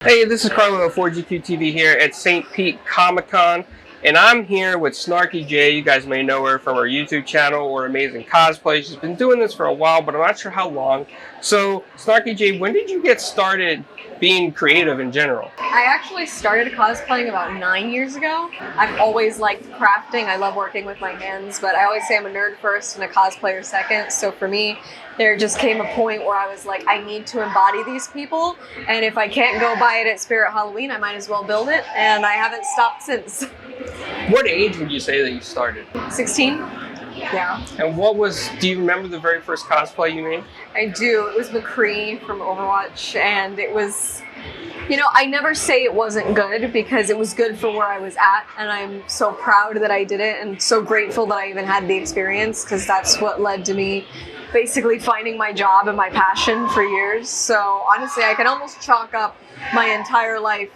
Hey, this is Carlo of 4GQ TV here at St. Pete Comic Con, and I'm here with Snarky Jay. You guys may know her from her YouTube channel or Amazing Cosplays. She's been doing this for a while, but I'm not sure how long. So, Snarky Jay, when did you get started being creative in general? I actually started cosplaying about 9 years ago. I've always liked crafting. I love working with my hands, but I always say I'm a nerd first and a cosplayer second. So for me, there just came a point where I was like, I need to embody these people, and if I can't go buy it at Spirit Halloween, I might as well build it, and I haven't stopped since. What age would you say that you started? 16? Yeah. And do you remember the very first cosplay you made? I do. It was McCree from Overwatch, and it was, I never say it wasn't good because it was good for where I was at, and I'm so proud that I did it and so grateful that I even had the experience, because that's what led to me basically finding my job and my passion for years. So honestly, I can almost chalk up my entire life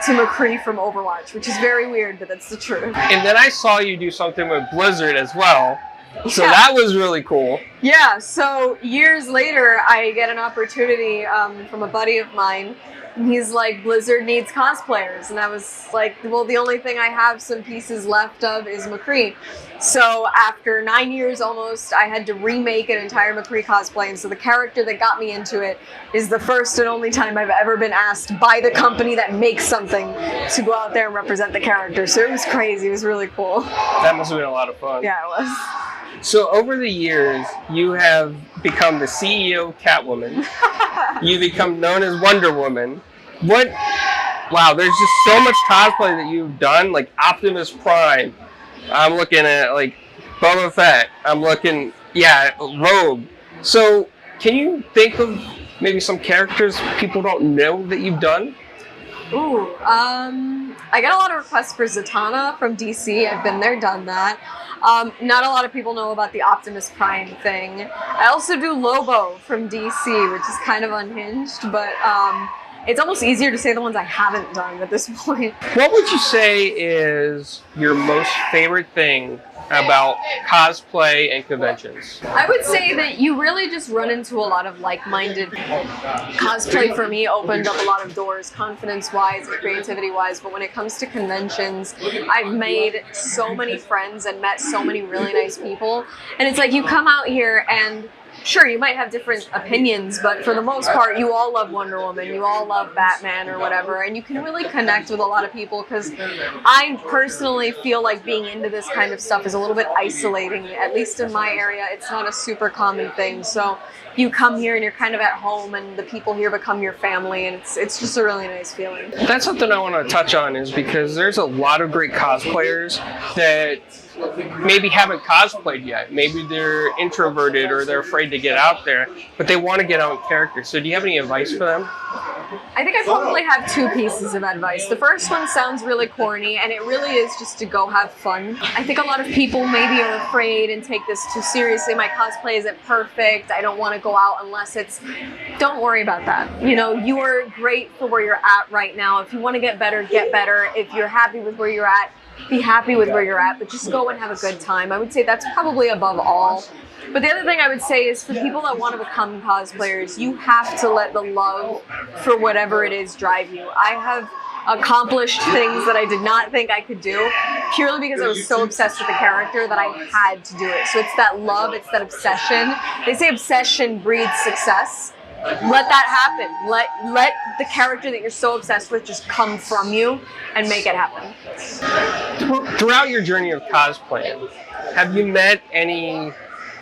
to McCree from Overwatch, which is very weird, but that's the truth. And then I saw you do something with Blizzard as well. So Yeah. that was really cool. Yeah, so years later, I get an opportunity from a buddy of mine. And he's like, Blizzard needs cosplayers. And I was like, well, the only thing I have some pieces left of is McCree. So after 9 years almost, I had to remake an entire McCree cosplay. And so the character that got me into it is the first and only time I've ever been asked by the company that makes something to go out there and represent the character. So it was crazy. It was really cool. That must have been a lot of fun. Yeah, it was. So over the years, you have become the CEO of Catwoman. You become known as Wonder Woman. Wow, there's just so much cosplay that you've done, like Optimus Prime. I'm looking at like Boba Fett. I'm looking, Rogue. So can you think of maybe some characters people don't know that you've done? Ooh, I get a lot of requests for Zatanna from DC. I've been there, done that. Not a lot of people know about the Optimus Prime thing. I also do Lobo from DC, which is kind of unhinged, but it's almost easier to say the ones I haven't done at this point. What would you say is your most favorite thing about cosplay and conventions? I would say that you really just run into a lot of like-minded people. Cosplay for me opened up a lot of doors, confidence-wise and creativity-wise, but when it comes to conventions, I've made so many friends and met so many really nice people, and it's like you come out here and sure, you might have different opinions, but for the most part, you all love Wonder Woman, you all love Batman or whatever, and you can really connect with a lot of people, because I personally feel like being into this kind of stuff is a little bit isolating. At least in my area, it's not a super common thing. So you come here and you're kind of at home, and the people here become your family, and it's just a really nice feeling. That's something I want to touch on, is because there's a lot of great cosplayers that maybe haven't cosplayed yet. Maybe they're introverted or they're afraid to get out there, but they want to get out in character. So do you have any advice for them? I think I probably have two pieces of advice. The first one sounds really corny, and it really is just to go have fun. I think a lot of people maybe are afraid and take this too seriously. My cosplay isn't perfect. I don't want to go out unless it's... Don't worry about that. You are great for where you're at right now. If you want to get better, get better. If you're happy with where you're at, be happy with where you're at, but just go and have a good time. I would say that's probably above all. But the other thing I would say is, for people that want to become cosplayers, you have to let the love for whatever it is drive you. I have accomplished things that I did not think I could do, purely because I was so obsessed with the character that I had to do it. So it's that love, it's that obsession. They say obsession breeds success. Let that happen. Let the character that you're so obsessed with just come from you and make it happen. Throughout your journey of cosplaying, have you met any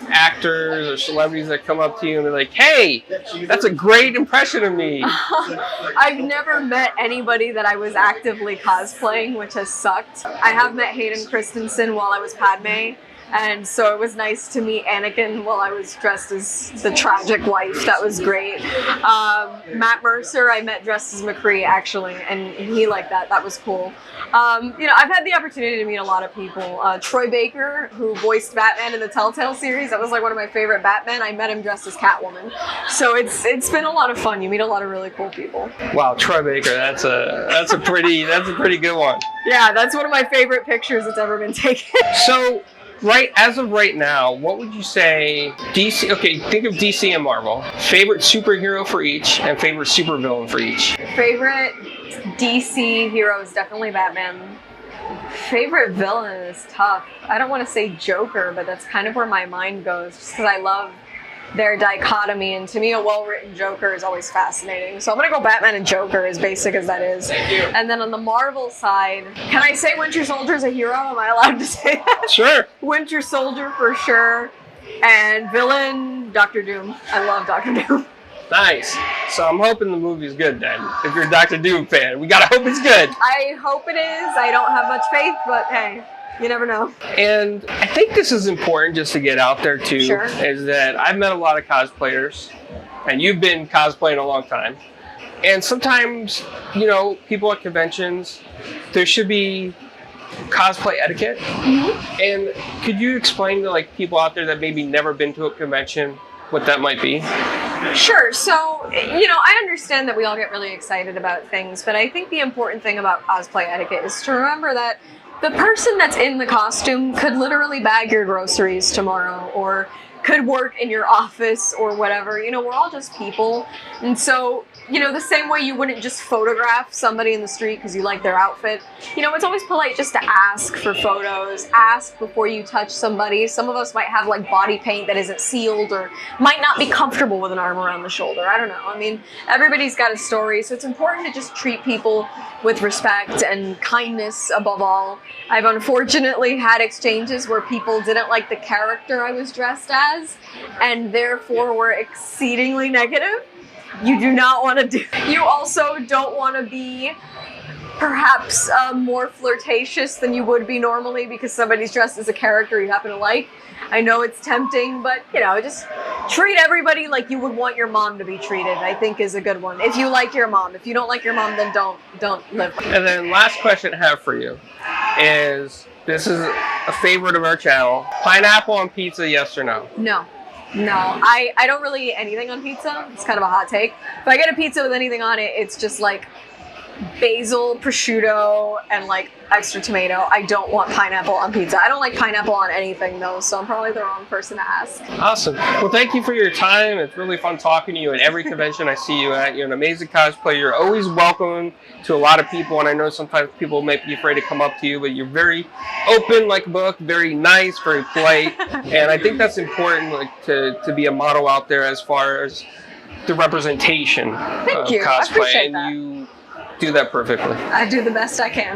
actors or celebrities that come up to you and they're like, hey, that's a great impression of me? I've never met anybody that I was actively cosplaying, which has sucked. I have met Hayden Christensen while I was Padme. And so it was nice to meet Anakin while I was dressed as the tragic wife. That was great. Matt Mercer, I met dressed as McCree, actually, and he liked that. That was cool. I've had the opportunity to meet a lot of people. Troy Baker, who voiced Batman in the Telltale series, that was like one of my favorite Batman. I met him dressed as Catwoman. So it's been a lot of fun. You meet a lot of really cool people. Wow, Troy Baker, that's a pretty good one. Yeah, that's one of my favorite pictures that's ever been taken. So Right, as of right now, what would you say DC, okay, think of DC and Marvel. Favorite superhero for each and favorite supervillain for each. Favorite DC hero is definitely Batman. Favorite villain is tough. I don't want to say Joker, but that's kind of where my mind goes, just because I love their dichotomy, and to me a well-written Joker is always fascinating. So I'm gonna go Batman and Joker, as basic as that is. Thank you. And then on the Marvel side, can I say Winter Soldier's a hero? Am I allowed to say that? Sure. Winter Soldier for sure. And villain, Doctor Doom. I love Doctor Doom. Nice. So I'm hoping the movie's good then. If you're a Doctor Doom fan, we gotta hope it's good. I hope it is. I don't have much faith, but hey, you never know. And I think this is important just to get out there too, Sure. is that I've met a lot of cosplayers, and you've been cosplaying a long time. And sometimes, you know, people at conventions, there should be cosplay etiquette. Mm-hmm. And could you explain to like people out there that maybe never been to a convention what that might be? Sure. So, you know, I understand that we all get really excited about things, but I think the important thing about cosplay etiquette is to remember that the person that's in the costume could literally bag your groceries tomorrow, or could work in your office or whatever. You know, we're all just people. And so, you know, the same way you wouldn't just photograph somebody in the street because you like their outfit, you know, it's always polite just to ask for photos, ask before you touch somebody. Some of us might have like body paint that isn't sealed or might not be comfortable with an arm around the shoulder. I don't know. I mean, everybody's got a story. So it's important to just treat people with respect and kindness above all. I've unfortunately had exchanges where people didn't like the character I was dressed as and therefore were exceedingly negative. You do not want to do. You also don't want to be perhaps more flirtatious than you would be normally because somebody's dressed as a character you happen to like. I know it's tempting, but you know, just treat everybody like you would want your mom to be treated, I think is a good one. If you like your mom. If you don't like your mom, then don't live with her. And then last question I have for you is, this is a favorite of our channel. Pineapple on pizza, yes or no? No. I don't really eat anything on pizza. It's kind of a hot take. If I get a pizza with anything on it, it's just like basil, prosciutto, and like extra tomato. I don't want pineapple on pizza. I don't like pineapple on anything though, so I'm probably the wrong person to ask. Awesome. Well, thank you for your time. It's really fun talking to you at every convention I see you at. You're an amazing cosplayer. You're always welcome to a lot of people, and I know sometimes people may be afraid to come up to you, but you're very open like a book, very nice, very polite, and I think that's important, like to be a model out there as far as the representation Thank of you. cosplay. I appreciate and that. You do that perfectly. I do the best I can.